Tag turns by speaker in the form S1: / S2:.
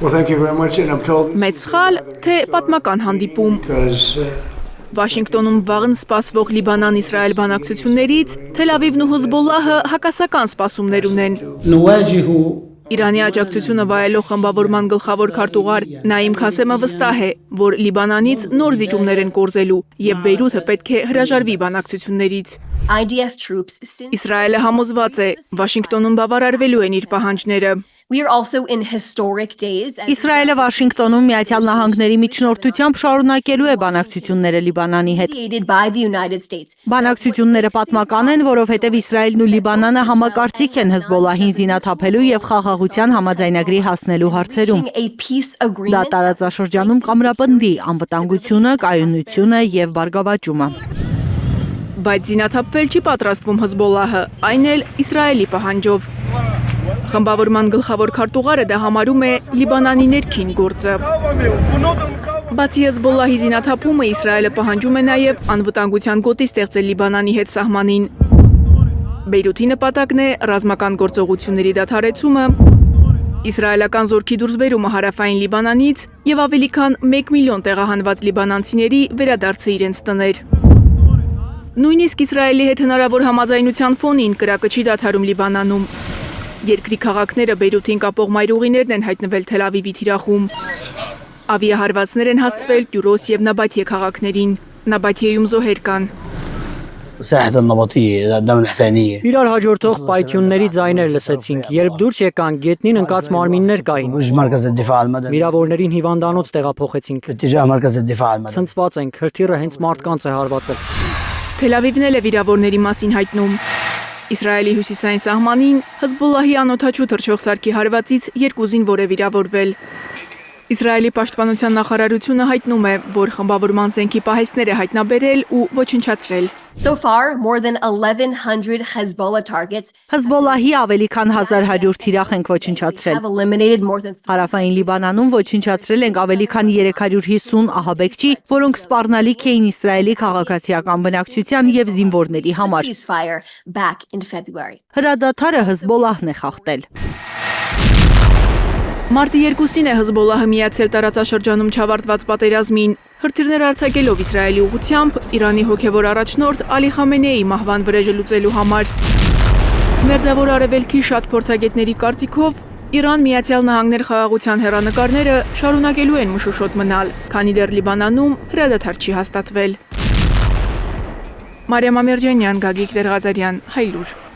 S1: Մեծ սխալ, թե պատմական հանդիպում։ Վաշինգտոնում վաղն սպասվող Լիբանան-Իսրայել բանակցություններից Թել Ավիվն ու Հեզբոլլահը հակասական սպասումներ ունեն։ Իրանի աջակցությունը վայելող խմբավորման գլխավոր քարտուղար Նաիմ Քասեմը վստահ է, որ Լիբանանից նոր զիջումներ են կորզելու և Բեյրութը պետք է հրաժարվի բանակցություններից։ Իսրայելը համոզված է, Վաշինգտոնում բավարարվելու են իր պահանջները։
S2: Իսրայելը Վաշինգտոնում Միացյալ Նահանգների միջնորդությամբ շարունակելու է բանակցությունները Լիբանանի հետ։ Բանակցությունները պատմական են, որովհետև Իսրայելն ու Լիբանանը համակարծիք են Հեզբոլլահին զինաթափելու և խաղաղության համաձայնագրի հասնելու հարցերում։ Դա տարածաշրջանում կամրապնդի անվտանգությունը, կայունությունը և բարգավաճումը։
S1: Բայց զինաթափվել չի պատրաստվում Հեզբոլլահը, այն էլ Իսրայելի պահանջով։ Խմբավորման գլխավոր քարտուղարը դա համարում է Լիբանանի ներքին գործը։ Բացի Հեզբոլլահի զինաթափումը, Իսրայելը պահանջում է նաև անվտանգության գոտի ստեղծել Լիբանանի հետ սահմանին։ Բեյրութի նպատակն է ռազմական գործողությունների դադարեցումը, իսրայելական զորքի դուրսբերումը հարավային Լիբանանից և ավելի քան 1 միլիոն տեղահանված լիբանանցիների վերադարձը իրենց տներ։ Նույնիսկ Իսրայելի հետ հնարավոր համաձայնության ֆոնին կրակը չի դադարում Լիբանանում։ Երկրի քաղաքները Բեյրութին կապող մայրուղիներն են հայտնվել Թել Ավիվի թիրախում։ Ավիահարվածներ են հասցվել Տյուրոս և Նաբաթիե քաղաքներին։ Նաբաթիեում զոհեր կան։
S3: Իրար հաջորդող պայթյունների ձայներ լսեցինք, երբ դուրս եկանք, գետնին ընկած մարմիններ կային։ Վիրավորներին հիվանդանոց տեղափոխեցինք։ Ցնցված ենք, հրթիռը հենց մարդկանց է հարվածել։
S1: Թել Ավիվն էլ է վիրավորների մասին հայտնում։ Իսրայելի հյուսիսային սահմանին Հեզբոլլահի անօդաչու թռչող սարքի հարվածից 2 զինվոր է վիրավորվել։ Իսրայելի պաշտպանության նախարարությունը հայտնում է, որ խմբավորման զենքի պահեստներ է հայտնաբերել ու ոչնչացրել։
S2: Հեզբոլլահի ավելի քան 1100 թիրախ ենք ոչնչացրել։ Հարավային Լիբանանում ոչնչացրել ենք ավելի քան 350 ահաբեկչի, որոնք սպառնալիք էին Իսրայելի քաղաքացիական բնակչության և զինվորների համար։ Հրադադարը Հեզբոլլահն է խախտել։
S1: Մարտի 2-ին է Հեզբոլլահը միացել տարածաշրջանում չավարտված պատերազմին։ Հրթիռներ արձակելով Իսրայելի ուղղությամբ Իրանի հոգևոր առաջնորդ Ալի Խամենեիի մահվան վրեժը լուծելու համար։ Մերձավոր Արևելքի շատ փորձագետների կարծիքով Իրան-Միացյալ Նահանգներ խաղաղության հեռանկարները շարունակելու են մշուշոտ մնալ, քանի դեռ Լիբանանում հրադադար չի հաստատվել։ Մարիամ Ամերջանյան, Գագիկ Դերղազարյան, Հայլուր։